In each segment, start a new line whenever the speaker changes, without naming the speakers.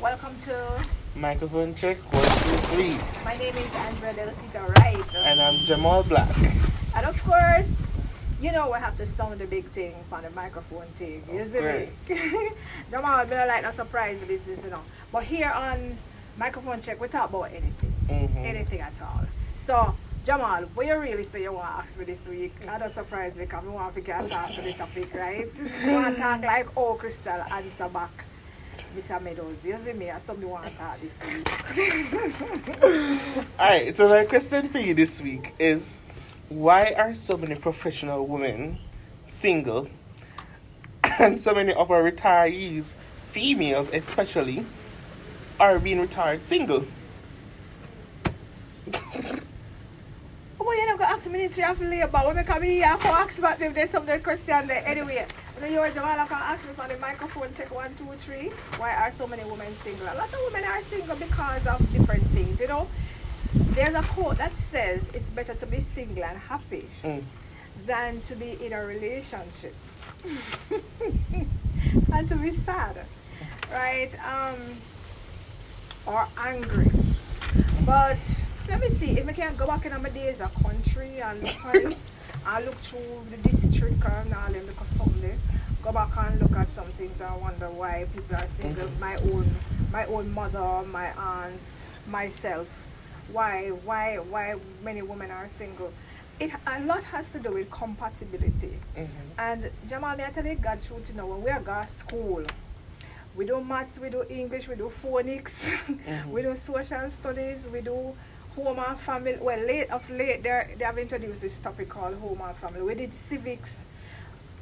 Welcome to.
Microphone check, 1, 2, 3.
My name is Delcita, right?
And I'm Jamal Black.
And of course, you know we have to sound the big thing on the microphone thing. You see me? Jamal, be like no surprise business, you know. But here on microphone check, we talk about anything, anything at all. So. Jamal, what you really say you want to ask me this week? I don't surprise me because I want to get talk to the topic, right? You want to talk like Crystal answer back. Mr. Meadows, you see me, I something want to talk this week.
Alright, so my question for you this week is, why are so many professional women single and so many of our retirees, females especially, are being retired single?
Oh, you're not going to ask Ministry of Labour. When I come here, I can ask about them. There's some question there. Anyway, you are Jamal, I can ask me on the microphone, check 1, 2, 3. Why are so many women single? A lot of women are single because of different things, you know. There's a quote that says it's better to be single and happy than to be in a relationship. And to be sad, right? Or angry. But let me see if I can go back in my days of country and look at it. I look through the district and all them look at something. Go back and look at some things and wonder why people are single. My own mother, my aunts, myself. Why many women are single? A lot has to do with compatibility. And Jamal, I tell you God truth, you know, when we are going to school, we do maths, we do English, we do phonics, we do social studies, we do home and family. Well, late they have introduced this topic called home and family. We did civics,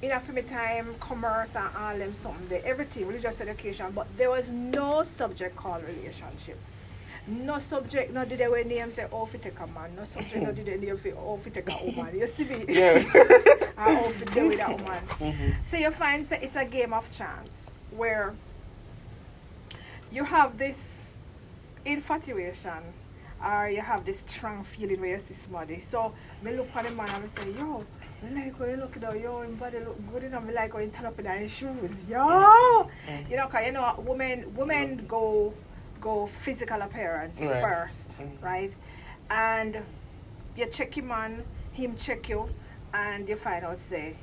enough my time, commerce and all them something there. Everything, religious education, but there was no subject called relationship. No subject, no did they name say, oh, if you take a man. No subject, no did they name say, oh, if you take a woman. You see me?
Yeah.
Or oh, if you deal with that woman. So you find say, it's a game of chance where you have this infatuation or you have this strong feeling where you see somebody. So me look at the man and I say, yo, I like how you look at yo, his body look good enough. I like how you turn up in his shoes. Yo! You know, cause you know, women go physical appearance first, right? And you check him on, him check you, and you find out, say,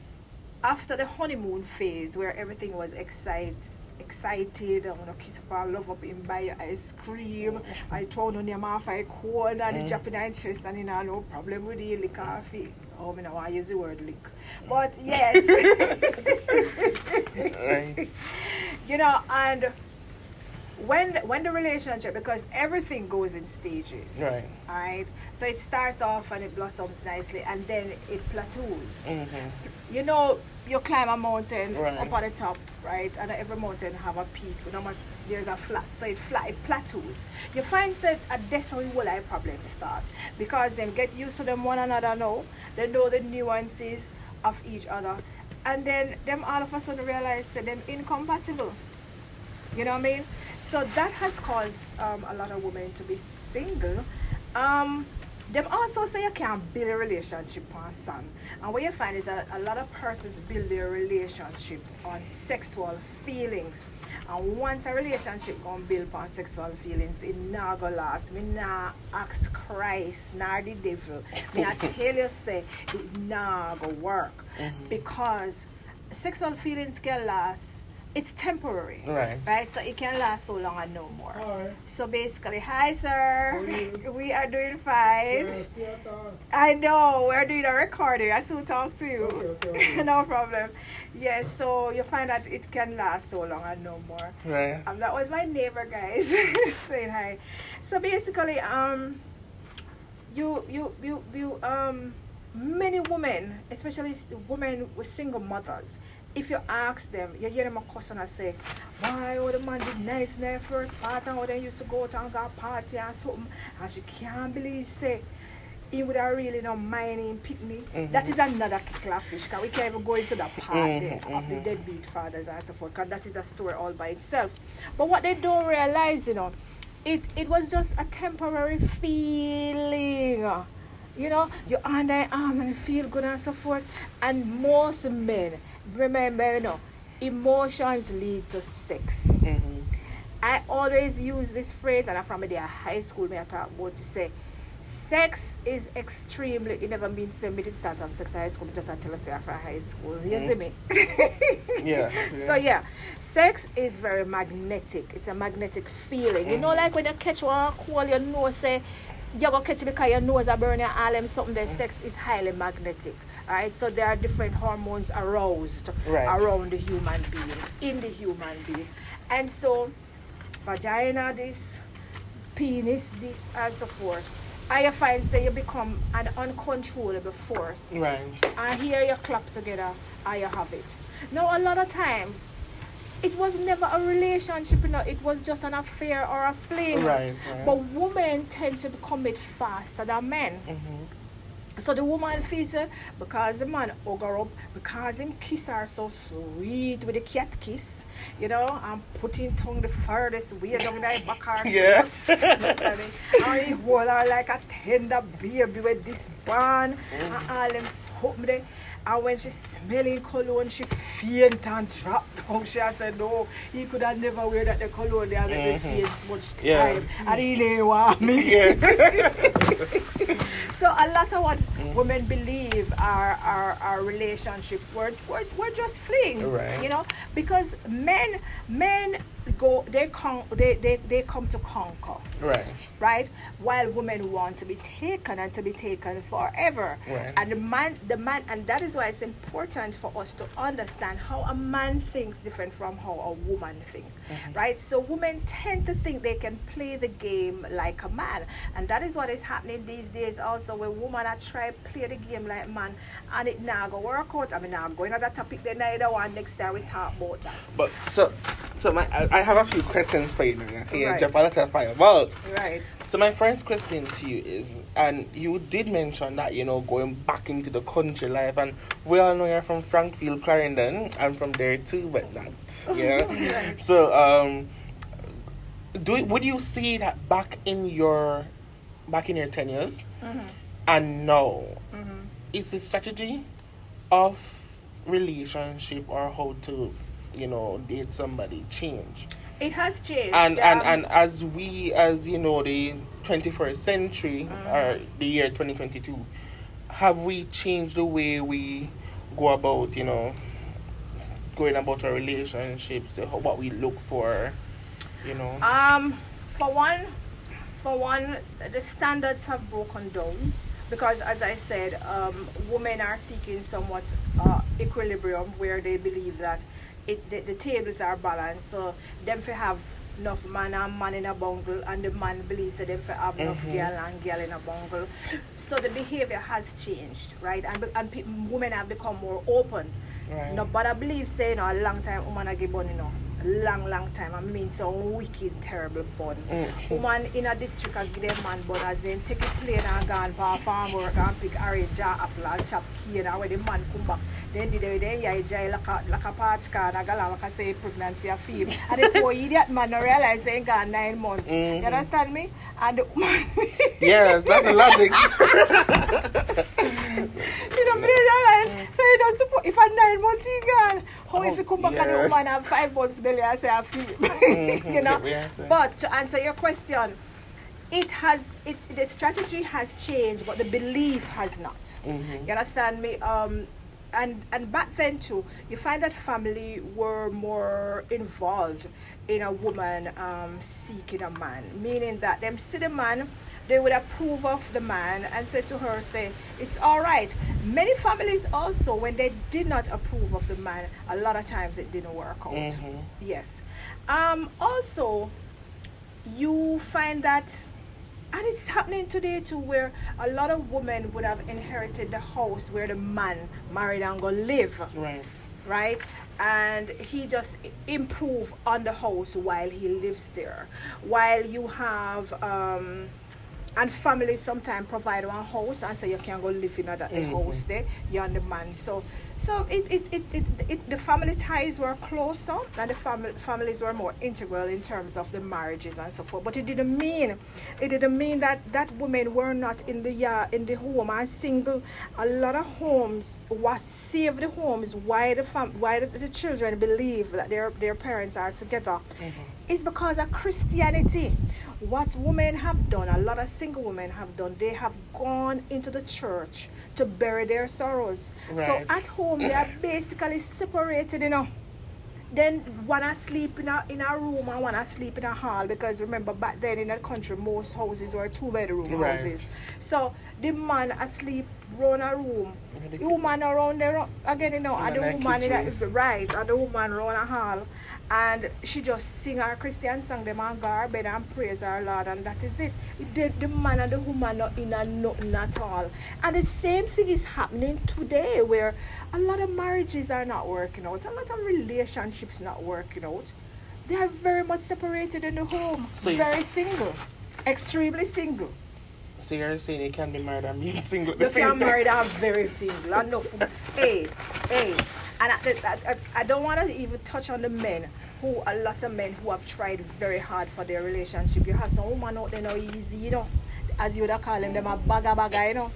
after the honeymoon phase where everything was excited, I want to kiss up and love up him, buy your ice cream, I turn on your mouth, I cold, and the Japanese interest, and you know, no problem with the lick coffee. Oh, I don't want to use the word lick. But yes.
Right.
You know, and when the relationship, because everything goes in stages, right? So it starts off and it blossoms nicely, and then it plateaus. You know, you climb a mountain up on the top, right? And every mountain have a peak. You know, there's a flat, so it plateaus. You find that that's how will I problem start, because them get used to them one another now. They know the nuances of each other, and then them all of a sudden realize that them incompatible. You know what I mean? So that has caused a lot of women to be single. Them also say you can't build a relationship on son. And what you find is that a lot of persons build their relationship on sexual feelings. And once a relationship gonna build on sexual feelings, it not gonna last. Me not ask Christ, nor the devil. Me I tell you say it not gonna work. Because sexual feelings can last. It's temporary, right? So it can last so long and no more.
Hi.
So basically, hi sir, we are doing fine.
Yes,
I know, we're doing a recording. I still talk to you.
Okay.
No problem. Yes, so you find that it can last so long and no more.
Right.
That was my neighbor, guys, saying hi. So basically, many women, especially women with single mothers, if you ask them, you hear them a question and say, why oh, the man did nice in their first part and how they used to go out and go party and something, and she can't believe, say, he would have really not mind him picnic. That is another kickler fish, because we can't even go into that part there of the deadbeat fathers and so forth, because that is a story all by itself. But what they don't realize, you know, it was just a temporary feeling. You know, you're on their arm and feel good and so forth. And most men, remember, you know, emotions lead to sex. I always use this phrase, and I'm from the high school, I talk about to say, sex is extremely, it never means to me did start have sex in high school, just until I say after high school. You see me?
Yeah.
So yeah, sex is very magnetic. It's a magnetic feeling. You know, like when you catch one cold, you know, say, you're going to catch it because your nose are burning and something, the sex is highly magnetic. Alright, so there are different hormones aroused around the human being, in the human being. And so, vagina this, penis this, and so forth. And you find say you become an uncontrollable force.
Right.
And here you clap together and you have it. Now a lot of times it was never a relationship, you know, it was just an affair or a fling.
Right.
But women tend to commit faster than men. So the woman feels because the man hug her up, because him kiss her so sweet with the cat kiss, you know, and putting tongue the furthest way down the back her.
Yeah.
And he hold her like a tender baby with this band and all them something there. And when she smelling cologne, she faint and drop down. She said, no, he could have never wear that the cologne there and faint much time. And he didn't want me. So a lot of what women believe are relationships were just flings, you know, because men go they come to conquer, right, while women want to be taken and to be taken forever, and the man, and that is why it's important for us to understand how a man thinks different from how a woman thinks, right? So women tend to think they can play the game like a man, and that is what is happening these days also, where women are trying to play the game like man, and it now go work out. I mean, now I'm going on that topic then neither one, next time we talk about that.
But so I have a few questions for you now. Here, jump a little fire. But so my first question to you is, and you did mention that, you know, going back into the country life, and we all know you're from Frankfield, Clarendon. I'm from there too, but not. Yeah. So would you see that back in your 10 years and now is the strategy of relationship or how to, you know, date somebody change?
It has changed.
And as you know, the 21st century or the year 2022, have we changed the way we go about, you know, going about our relationships, what we look for, you know?
For one, the standards have broken down, because as I said, women are seeking somewhat equilibrium, where they believe that the tables are balanced, so them for have enough man and man in a bungle, and the man believes that them for have enough girl and girl in a bungle. So the behavior has changed, right? And women have become more open. No, but I believe saying, a long time woman a give bun, you know, long time. I mean some wicked, terrible bun. Woman in a district a give them man bun, as them take a plane and gone for farm work and pick orange, apple and chop cane, and when the man come back, then yeah, dry like a patch car, and a girl like I say pregnancy a feel. And the poor idiot man no realize they ain't got 9 months. You understand me? And the woman
yes, that's the logic.
You don't realize. So you don't support if a 9 months he gone. How if you come back and the woman have 5 months belly, I say I feel. You know? But to answer your question, the strategy has changed, but the belief has not. You understand me? And back then too, you find that family were more involved in a woman seeking a man, meaning that them see the man, they would approve of the man and say to her, say, it's all right. Many families also, when they did not approve of the man, a lot of times it didn't work out. Yes. Also, you find that, and it's happening today too, where a lot of women would have inherited the house where the man married and go live. Right? And he just improve on the house while he lives there. While you have And families sometimes provide one house and say you can go live in another house there. You're on the man. So the family ties were closer and the families were more integral in terms of the marriages and so forth. But it didn't mean that women were not in the home and single. A lot of homes was save the homes why the children believe that their parents are together. It's because of Christianity. What women have done, a lot of single women have done, they have gone into the church to bury their sorrows.
Right.
So at home, they are basically separated, Then one sleep in a room and one sleep in a hall, because remember back then in that country, most houses were 2-bedroom houses. So the man asleep around a room, the woman around there again, and the woman and the woman around a hall. And she just sing her Christian song, them and go her bed and praise our Lord, and that is it. The man and the woman not in a nothing at all. And the same thing is happening today, where a lot of marriages are not working out, a lot of relationships not working out. They are very much separated in the home, very single, extremely single.
So you're saying you can be married and being single at the
you
same time?
You can married and very single. I know. Hey. And I don't want to even touch on the men, a lot of men who have tried very hard for their relationship. You have some women out there now easy, as you would call them a bagga,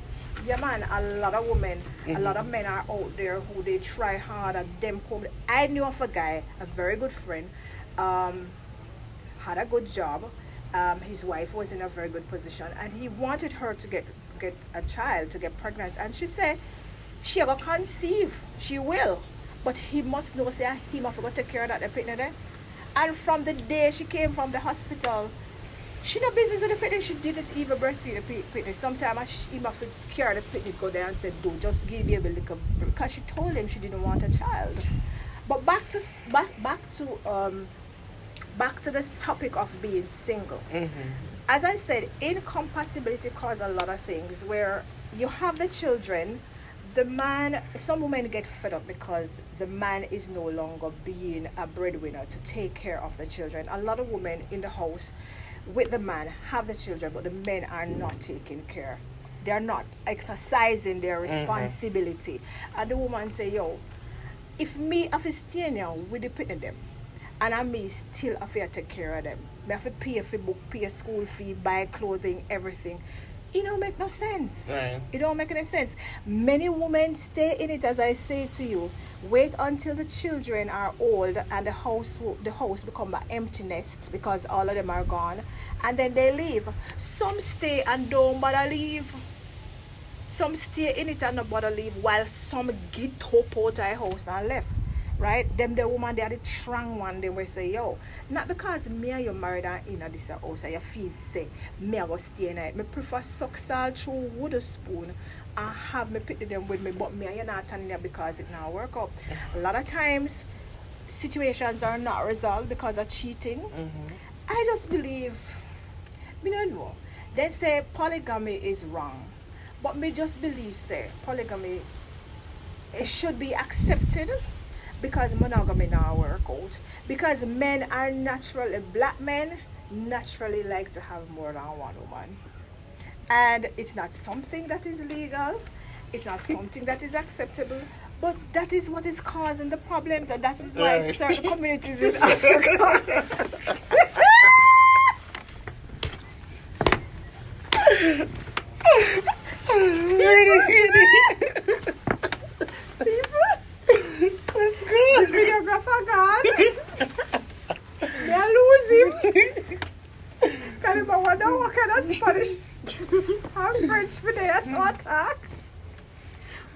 Yeah, man, a lot of women, a lot of men are out there who they try hard and them come. I knew of a guy, a very good friend, had a good job. His wife was in a very good position, and he wanted her to get a child, to get pregnant, and she said she will conceive, she will, but he must know say he must go take care of that the picnic there. And from the day she came from the hospital, she no business with the picnic. She didn't even breastfeed the picnic. Sometimes he must carry the picnic, go there and say, "Do just give me a little," because she told him she didn't want a child. But back to this topic of being single. As I said, incompatibility causes a lot of things where you have the children. The man, some women get fed up because the man is no longer being a breadwinner to take care of the children. A lot of women in the house with the man have the children, but the men are not taking care. They are not exercising their responsibility. And the woman say, yo, if me have to stay now with the picking them, and I may still have to take care of them, I have to pay for book, pay school fee, buy clothing, everything. It don't make no sense.
Right.
It don't make any sense. Many women stay in it, as I say to you. Wait until the children are old and the house become an empty nest because all of them are gone, and then they leave. Some stay and don't bother leave. Some stay in it and not bother leave, while some get up out of the house and left. Right? Them the woman, they are the strong one. They will say, yo, not because me and you married and in this house and you feel say, me I go stay in it. Me prefer suck salt through wood spoon and have me pick them with me, but me and you not turning there because it not work out. A lot of times, situations are not resolved because of cheating. I just believe, me don't know. They say polygamy is wrong, but me just believe say polygamy, it should be accepted. Because monogamy now work out. Because men are black men naturally like to have more than one woman. And it's not something that is legal. It's not something that is acceptable. But that is what is causing the problems. And that is why certain communities in Africa...
That's good.
The videographer gone. They are losing. Can you wonder what kind of Spanish and French for there so attack?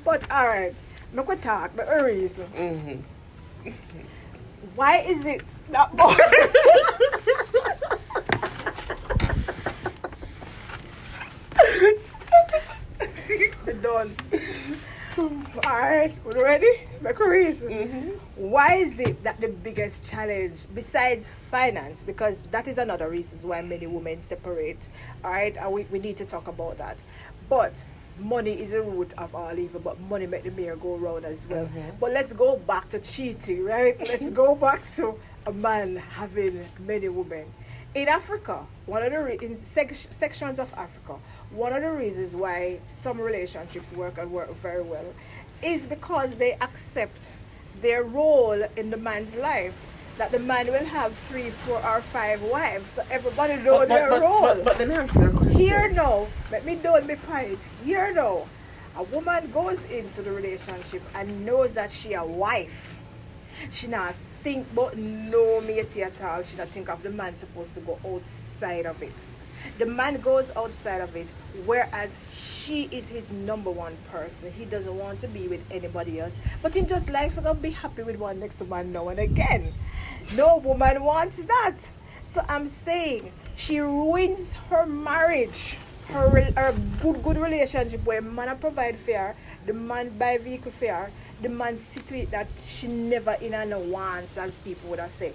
But alright, look at talk, but a reason. Why is it that both? We're done. Alright, we're ready? Make a reason. Why is it that the biggest challenge, besides finance, because that is another reason why many women separate, alright, and we need to talk about that. But money is the root of all evil, but money make the mirror go round as well. But let's go back to cheating, right? Let's go back to a man having many women. in Africa, one of the in sections of Africa, one of the reasons why some relationships work and work very well is because they accept their role in the man's life. That the man will have 3, 4, or 5 wives, so everybody know their role.
But then I have a question.
Here now, let me don't be quiet. Here now, a woman goes into the relationship and knows that she a wife. She not think about no matey at all. She not think of the man supposed to go outside of it. The man goes outside of it, whereas she is his number one person. He doesn't want to be with anybody else. But in just life, we're going to be happy with one next man now and again. No woman wants that. So I'm saying she ruins her marriage, her good relationship where man provide fare, the man buy vehicle fare, the man sit with that she never in and wants, as people would have said.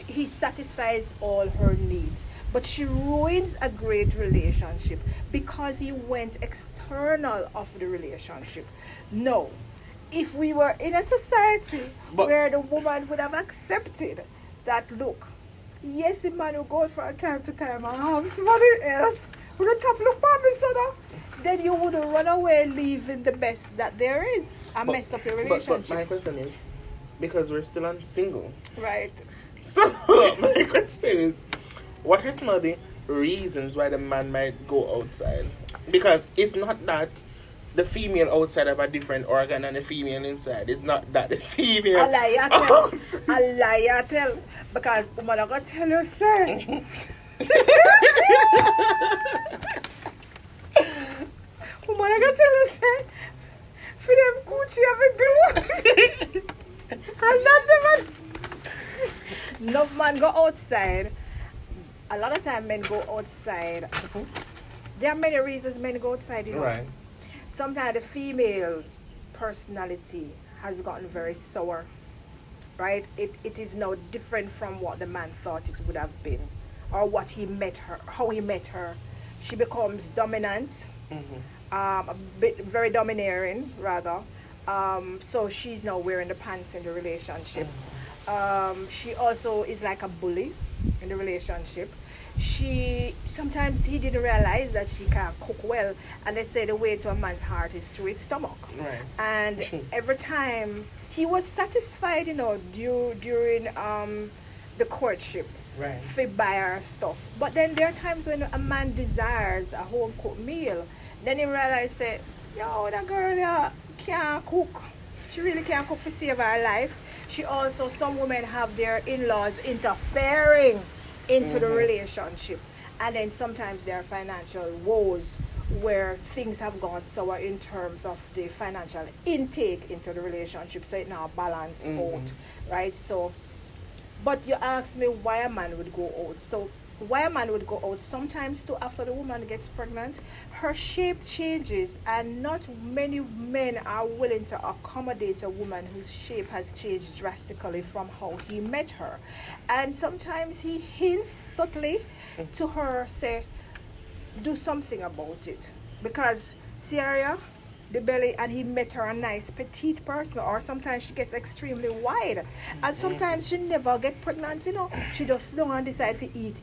He satisfies all her needs, but she ruins a great relationship because he went external of the relationship. No, if we were in a society where the woman would have accepted that, look, yes, the man will go for a time to time and have somebody else with a top look for me, so then you would run away leaving the best that there is and mess up your relationship.
But my question is, because we're still on single.
Right.
So my question is, what are some of the reasons why the man might go outside? Because it's not that the female outside have a different organ and the female inside. It's not that the female outside.
A lie tell. Because woman, I'm going to tell you, sir. Woman, I'm going to tell you, sir. For them Gucci have a glue. And not the man. Enough man go outside. A lot of time men go outside. There are many reasons men go outside, you know.
Right.
Sometimes the female personality has gotten very sour, right? It is now different from what the man thought it would have been, or what he met her, how he met her. She becomes dominant, very domineering rather. So she's now wearing the pants in the relationship. She also is like a bully in the relationship. Sometimes he didn't realize that she can't cook well, and they say the way to a man's heart is through his stomach.
Right.
And every time he was satisfied, you know, during the courtship,
right,
to buy her stuff. But then there are times when a man desires a home cooked meal, then he realizes, say, yo, that girl can't cook. She really can't cook to save her life. She also, some women have their in-laws interfering into the relationship, and then sometimes there are financial woes where things have gone sour in terms of the financial intake into the relationship, so it now balance out, right? So, but you ask me why a man would go out. So why a man would go out, sometimes too, after the woman gets pregnant, her shape changes, and not many men are willing to accommodate a woman whose shape has changed drastically from how he met her. And sometimes he hints subtly to her, say, do something about it, because Sierra, the belly, and he met her a nice petite person, or sometimes she gets extremely wide, and sometimes she never get pregnant, you know. She just don't want to decide to eat,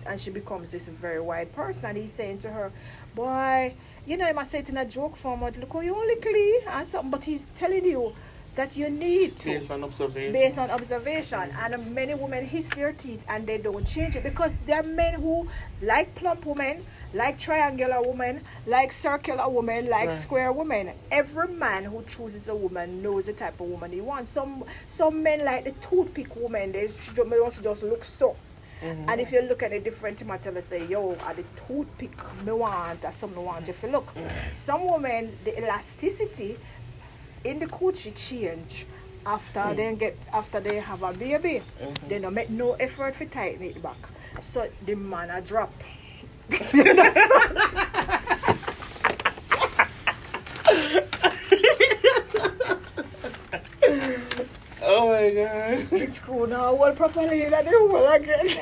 and she becomes this very wide person. And he's saying to her, boy, you know, he must say it in a joke format, look how you only clean and something, but he's telling you that you need to. Based on observation. And many women hiss their teeth and they don't change it, because there are men who like plump women, like triangular women, like circular women, like square women. Every man who chooses a woman knows the type of woman he wants. Some men like the toothpick woman. They just look so. And if you look at the different materials, say, yo, at the toothpick me want, or something want if you look. Some women, the elasticity in the coochie change after they have a baby. They don't make no effort to tighten it back. So the man a drop.
Oh my god.
The screw now hold properly in the hole again. You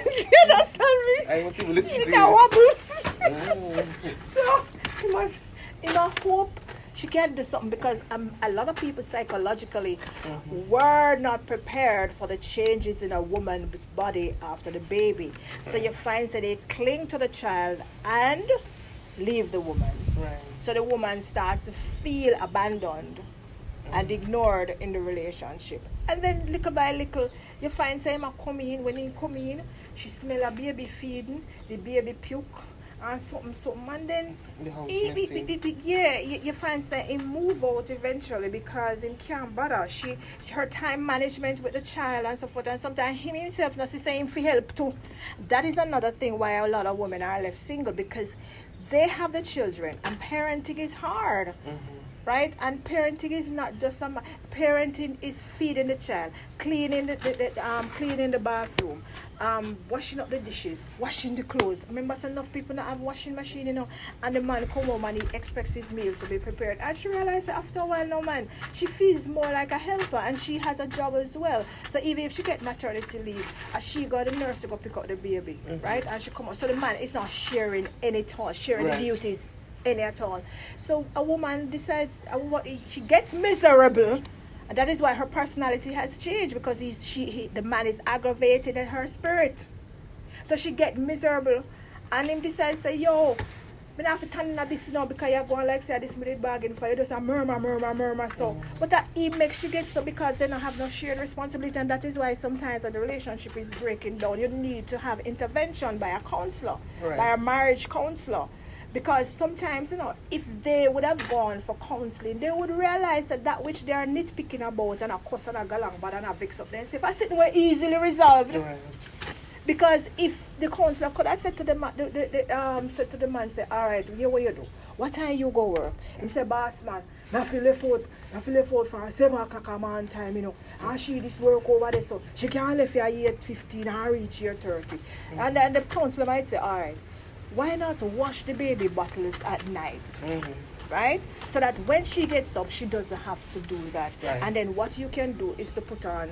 understand me?
I want to listen to
you. Wobble. So you must, hope She can't do something because a lot of people psychologically were not prepared for the changes in a woman's body after the baby. So you find that they cling to the child and leave the woman.
Right.
So the woman starts to feel abandoned and ignored in the relationship. And then little by little, you find say him come in. When he come in, she smell a baby feeding, the baby puke and something, and then
The house
you find say he move out eventually because he can't bother. Her time management with the child and so forth, and sometimes him himself not saying for help too. That is another thing why a lot of women are left single, because they have the children and parenting is hard. Right? And parenting is not just parenting is feeding the child, cleaning cleaning the bathroom, washing up the dishes, washing the clothes. Remember, so enough people not have washing machine, and the man come home and he expects his meal to be prepared. And she realized after a while, no man, she feels more like a helper, and she has a job as well. So even if she get maternity leave, she got the nurse to go pick up the baby, right? And she come out. So the man is not sharing any task, sharing the duties any at all. So a woman decides, she gets miserable, and that is why her personality has changed, because the man is aggravated in her spirit. So she get miserable, and him decides say, yo, I have to turn in this now because you're going like say this minute bargain for you, just a murmur. So but that he makes you get so, because they don't have no shared responsibility, and that is why sometimes when the relationship is breaking down, you need to have intervention by a counselor, by a marriage counselor. Because sometimes, if they would have gone for counseling, they would realize that which they are nitpicking about and a cuss and a galang bad and a vex up themselves, I sit were easily resolved. Right. Because if the counselor could have said to the man, say, all right, here what you do? What time you go work? He say, boss man, I feel left out for 7 o'clock a man time, and she this work over there, so she can't leave here 8:15 and reach here 30. And then the counselor might say, all right, why not wash the baby bottles at night, right? So that when she gets up, she doesn't have to do that. Right. And then what you can do is to put on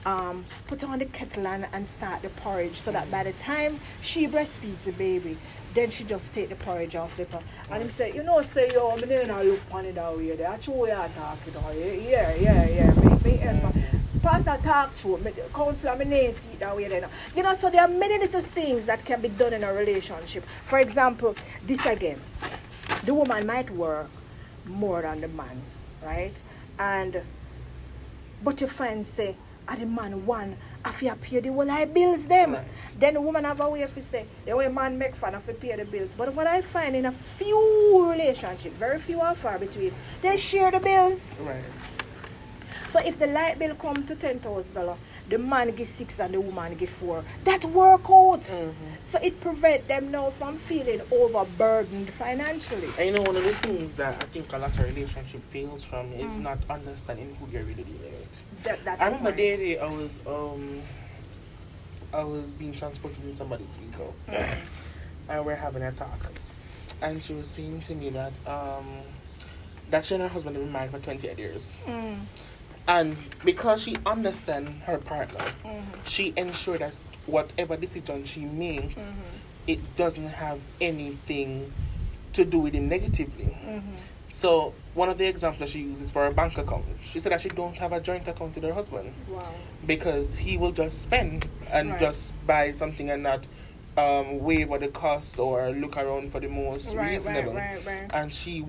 the kettle and start the porridge, so that by the time she breastfeeds the baby, then she just take the porridge off the pot. And he say, say, yo, me never look on it that way. That's what you're talking about. Yeah. Me help. Pastor talk to me, counselor, me name see that way then. So there are many little things that can be done in a relationship. For example, this again, the woman might work more than the man, right? But you find say, the man one, if you pay the whole bills them. Right. Then the woman have a way to say, the way man make fun of to pay the bills. But what I find in a few relationships, very few are far between, they share the bills. Right. So if the light bill come to $10,000, the man gives 6 and the woman gives 4. That work out. So it prevents them now from feeling overburdened financially.
And one of the things that I think a lot of relationship fails from is not understanding who you're really dealing with.
That's
I remember the day I was being transported with somebody to Vico, and we're having a talk, and she was saying to me that she and her husband have been married for 28 years. And because she understands her partner, she ensures that whatever decision she makes, it doesn't have anything to do with him negatively. So one of the examples she uses for a bank account, she said that she don't have a joint account with her husband. Wow. Because he will just spend and just buy something and not waive the cost or look around for the most reasonable. Right. And she,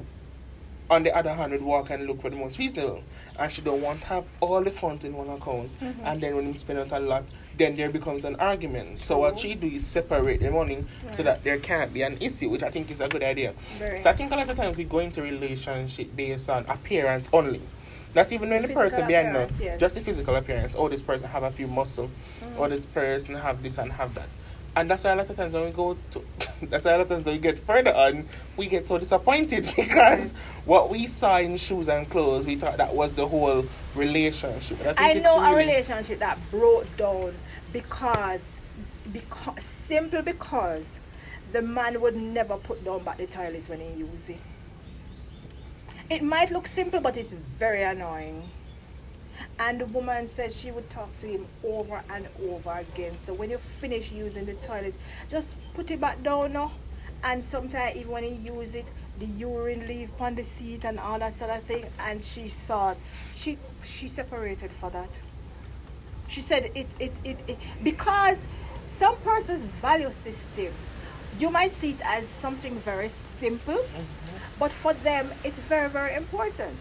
on the other hand, would walk and look for the most reasonable. And she don't want to have all the funds in one account. And then when you spend out a lot, then there becomes an argument. So what she do is separate the money so that there can't be an issue, which I think is a good idea. So I think a lot of times we go into relationship based on appearance only. Not even when the person behind us, just the physical appearance. Oh, this person have a few muscle. Or this person have this and have that. And that's why a lot of times when we go to, that's why a lot of times when we get further on, we get so disappointed because what we saw in shoes and clothes, we thought that was the whole relationship.
I know a relationship that broke down because the man would never put down back the toilet when he used it. It might look simple, but it's very annoying. And the woman said she would talk to him over and over again. So when you finish using the toilet, just put it back down now. And sometimes even when you use it, the urine leave on the seat and all that sort of thing, and she saw she separated for that. She said it because some person's value system, you might see it as something very simple, but for them it's very, very important.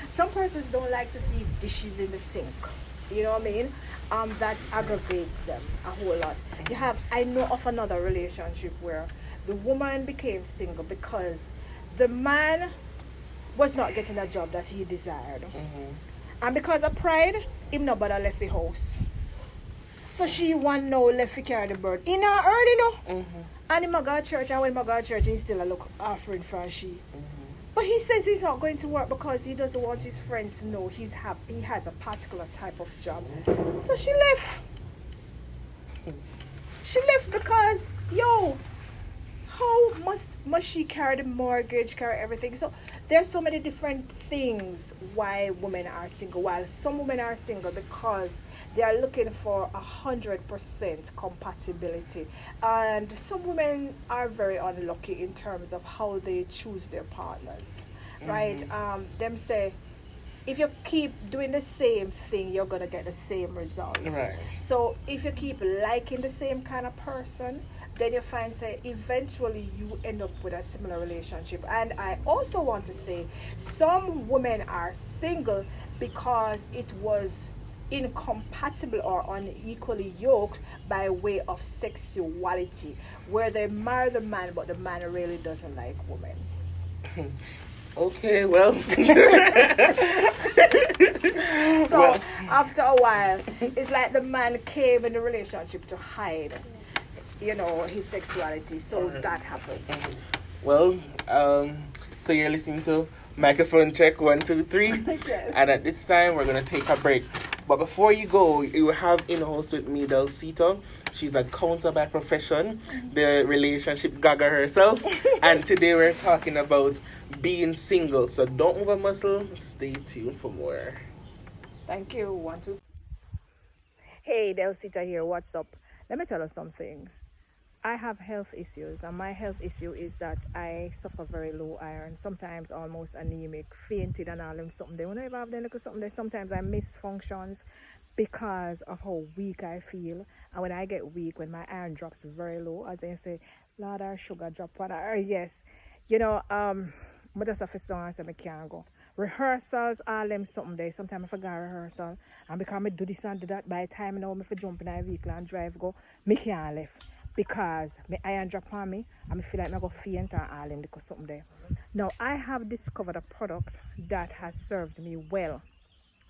Some persons don't like to see dishes in the sink. You know what I mean? That aggravates them a whole lot. I know of another relationship where the woman became single because the man was not getting a job that he desired. And because of pride, him no bother left the house. So she want now left to carry the bird. He not early no. And he go to church, and when he go to church, he still a look offering for she. But he says he's not going to work because he doesn't want his friends to know he has a particular type of job. So she left. She left because, how must she carry the mortgage, carry everything? So there's so many different things why women are single. While some women are single because they are looking for 100% compatibility. And some women are very unlucky in terms of how they choose their partners, right? Them say, if you keep doing the same thing, you're going to get the same results.
Right.
So if you keep liking the same kind of person, then you find, say, eventually you end up with a similar relationship. And I also want to say, some women are single because it was incompatible or unequally yoked by way of sexuality, where they marry the man, but the man really doesn't like women.
Okay, well.
So after a while, it's like the man came in the relationship to hide, his sexuality. So that happens.
Well, so you're listening to Microphone Check 1, 2, 3.
Yes.
And at this time, we're going to take a break. But before you go, you have in-house with me, Delcita. She's a counselor by profession, the relationship gaga herself. And today we're talking about being single. So don't move a muscle. Stay tuned for more.
Thank you. 1, 2. Hey, Delcita here. What's up? Let me tell you something. I have health issues, and my health issue is that I suffer very low iron, sometimes almost anemic, fainted and all them something there. When I have them look something there, sometimes I miss functions because of how weak I feel. And when I get weak, when my iron drops very low, as they say, Lord, our sugar drop on her. Yes, I just have to sit down and say I can't go. Rehearsals, all them something there. Sometimes I forget rehearsal, and because I do this and do that, by the time now I jump in a vehicle and drive go, I can't left. Because my iron drop on me and I feel like I go faint and all in because something there. Now I have discovered a product that has served me well.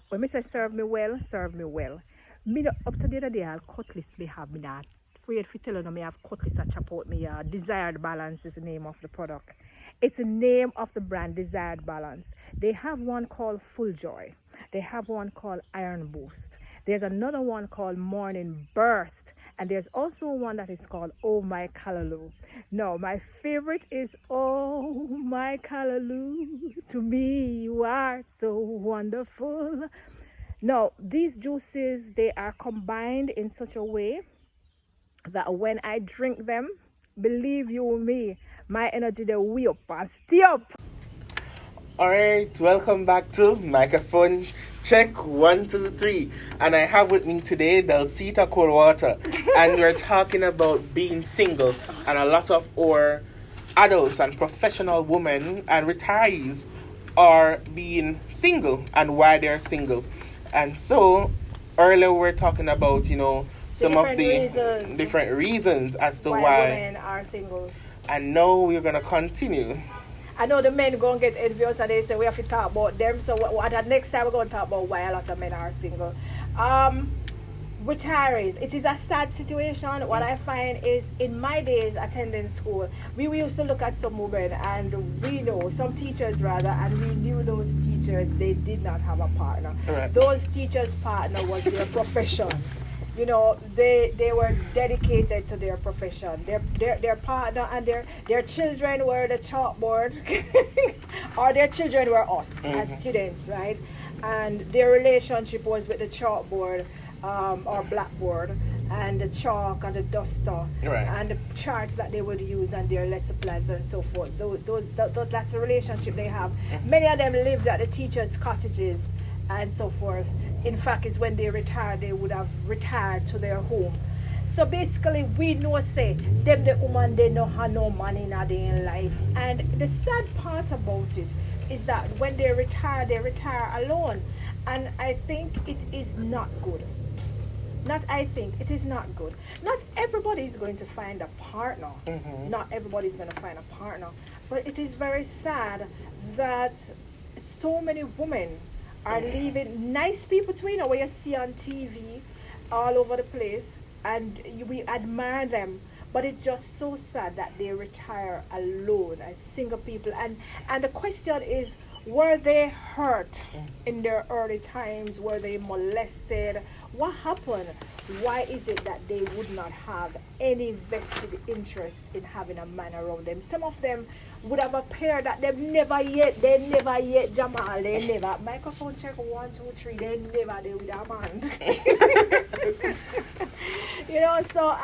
When I say serve me well, serve me well. Me up to the other day, I'll cutlass me have me not afraid to tell you me have cutlass that chop out me. Desired Balance is the name of the product. It's the name of the brand, Desired Balance. They have one called Full Joy. They have one called Iron Boost. There's another one called Morning Burst. And there's also one that is called Oh My Callaloo. No, my favorite is Oh My Callaloo. To me, you are so wonderful. Now, these juices, they are combined in such a way that when I drink them, believe you me, my energy, they way up and stay up.
Alright, welcome back to Microphone Check 1, 2, 3. And I have with me today Delcita Coldwater. And we're talking about being single. And a lot of our adults and professional women and retirees are being single and why they're single. And so earlier we were talking about, some of the different reasons as to why
women are single.
And now we're going to continue.
I know the men going to get envious and they say we have to talk about them. So next time we're going to talk about why a lot of men are single. Retirees, it is a sad situation. What I find is in my days attending school, we used to look at some women and we know, some teachers rather, and we knew those teachers, they did not have a partner.
Right.
Those teachers' partner was their profession. They were dedicated to their profession. Their partner and their children were the chalkboard, or their children were us as students, right? And their relationship was with the chalkboard or blackboard, and the chalk and the duster and the charts that they would use and their lesson plans and so forth. That's a relationship they have. Many of them lived at the teachers' cottages and so forth. In fact, it's when they retired, they would have retired to their home. So basically, we know, say, them the woman, they don't have no money in their life. And the sad part about it is that when they retire alone. And I think it is not good. It is not good. Not everybody is going to find a partner. Not everybody is going to find a partner. But it is very sad that so many women are leaving nice people too, you know, where you see on TV all over the place, and we admire them. But it's just so sad that they retire alone as single people. And the question is, were they hurt in their early times? Were they molested? What happened? Why is it that they would not have any vested interest in having a man around them? Some of them would have a pair that they never yet, Jamal, they never. Microphone check 1, 2, 3, they never, they with a man. You know, so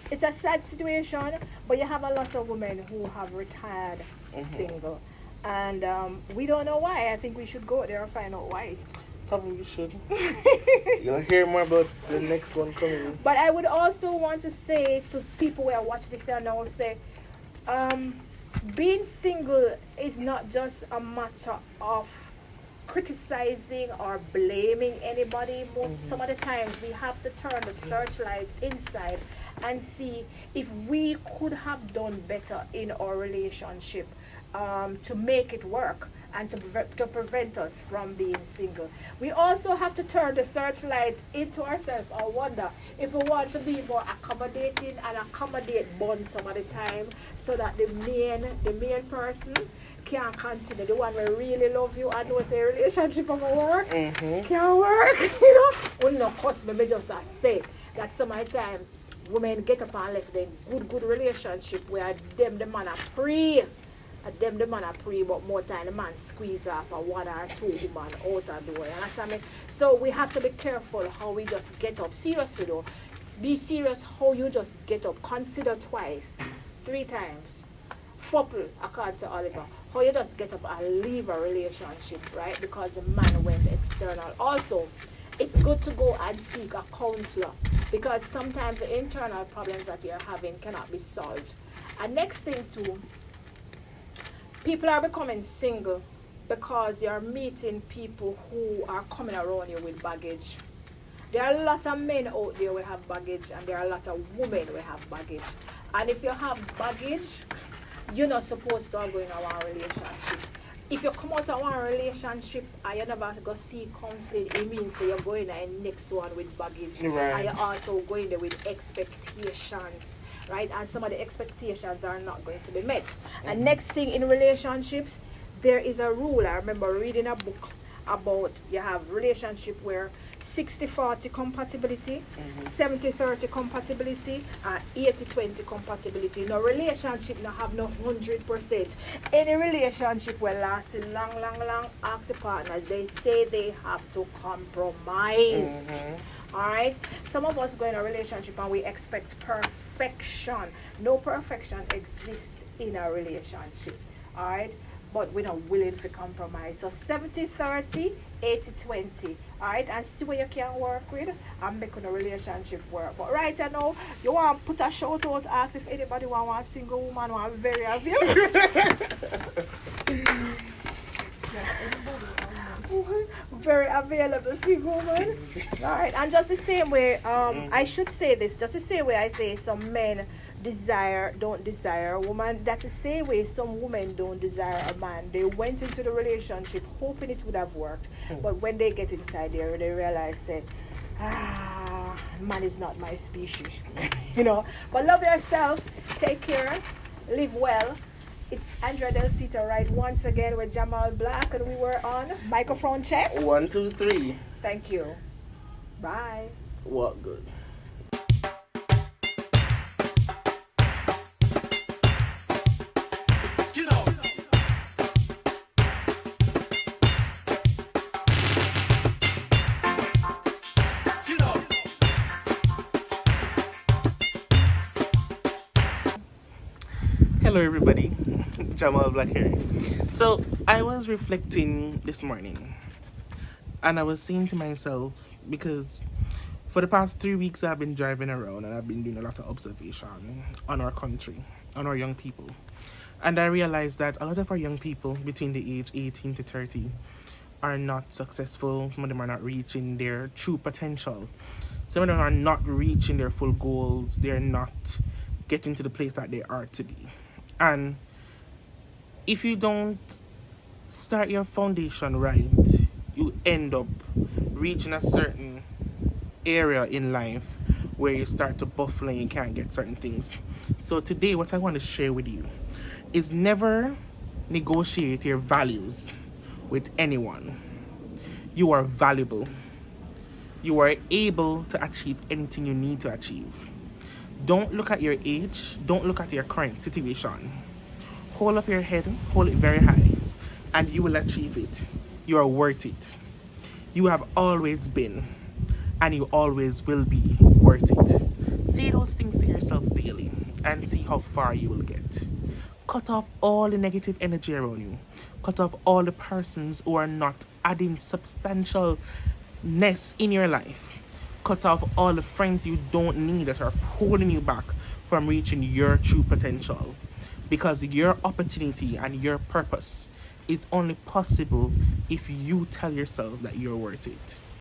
it's a sad situation, but you have a lot of women who have retired single. And we don't know why. I think we should go there and find out why.
Probably should. You'll hear more about the next one coming.
But I would also want to say to people who are watching this and I will say, being single is not just a matter of criticizing or blaming anybody. Some of the times we have to turn the searchlight inside and see if we could have done better in our relationship to make it work and to prevent us from being single. We also have to turn the searchlight into ourselves and wonder if we want to be more accommodating and accommodate Bun some of the time, so that the main person can continue. The one who really love you and knows a relationship of work can work. You know, well, no, cause me just say that some of the time women get up and left the good relationship where the man are free. Them the man are free, but more time the man squeeze off a 1 or 2 woman out the door. You understand me? So we have to be careful how we just get up. Seriously though, be serious how you just get up. Consider twice, 3 times. Fopple, according to Oliver, how you just get up and leave a relationship, right? Because the man went external. Also, it's good to go and seek a counselor, because sometimes the internal problems that you're having cannot be solved. And next thing too, people are becoming single because you're meeting people who are coming around you with baggage. There are a lot of men out there who have baggage, and there are a lot of women who have baggage. And if you have baggage, you're not supposed to go in a relationship. If you come out of one relationship and you never go see counseling, it means that you're going to the next one with baggage.
Right.
And you're also going there with expectations. Right, and some of the expectations are not going to be met. And next thing in relationships, there is a rule. I remember reading a book about you have relationship where 60-40 compatibility, 70-30 compatibility, and 80-20 compatibility. No relationship no have no 100%. Any relationship will last long, ask the partners, they say they have to compromise. Alright? Some of us go in a relationship and we expect perfection. No perfection exists in a relationship. Alright? But we're not willing to compromise. So 70-30, 80-20. Alright? And see what you can work with and make a relationship work. But right now, you want to put a shout out, ask if anybody want a single woman or very available. Very available single woman. Alright, and just the same way, I should say this, just the same way I say some men don't desire a woman, that's the same way some women don't desire a man. They went into the relationship hoping it would have worked, but when they get inside there, they realize, say, man is not my species. You know, but love yourself, take care, live well. It's Andrea Delcita right once again with Jamal Black, and we were on microphone check.
1, 2, 3.
Thank you. Bye.
What good? Hello, everybody. Jamal Black here. So, I was reflecting this morning and I was saying to myself, because for the past 3 weeks I've been driving around and I've been doing a lot of observation on our country, on our young people. And I realized that a lot of our young people between the age 18 to 30 are not successful. Some of them are not reaching their true potential. Some of them are not reaching their full goals. They're not getting to the place that they are to be. And if you don't start your foundation right, you end up reaching a certain area in life where you start to buffle and you can't get certain things. So today what I want to share with you is never negotiate your values with anyone. You are valuable. You are able to achieve anything you need to achieve. Don't look at your age. Don't look at your current situation. Hold up your head, hold it very high, and you will achieve it. You are worth it. You have always been, and you always will be worth it. Say those things to yourself daily and see how far you will get. Cut off all the negative energy around you. Cut off all the persons who are not adding substantialness in your life. Cut off all the friends you don't need that are holding you back from reaching your true potential. Because your opportunity and your purpose is only possible if you tell yourself that you're worth it.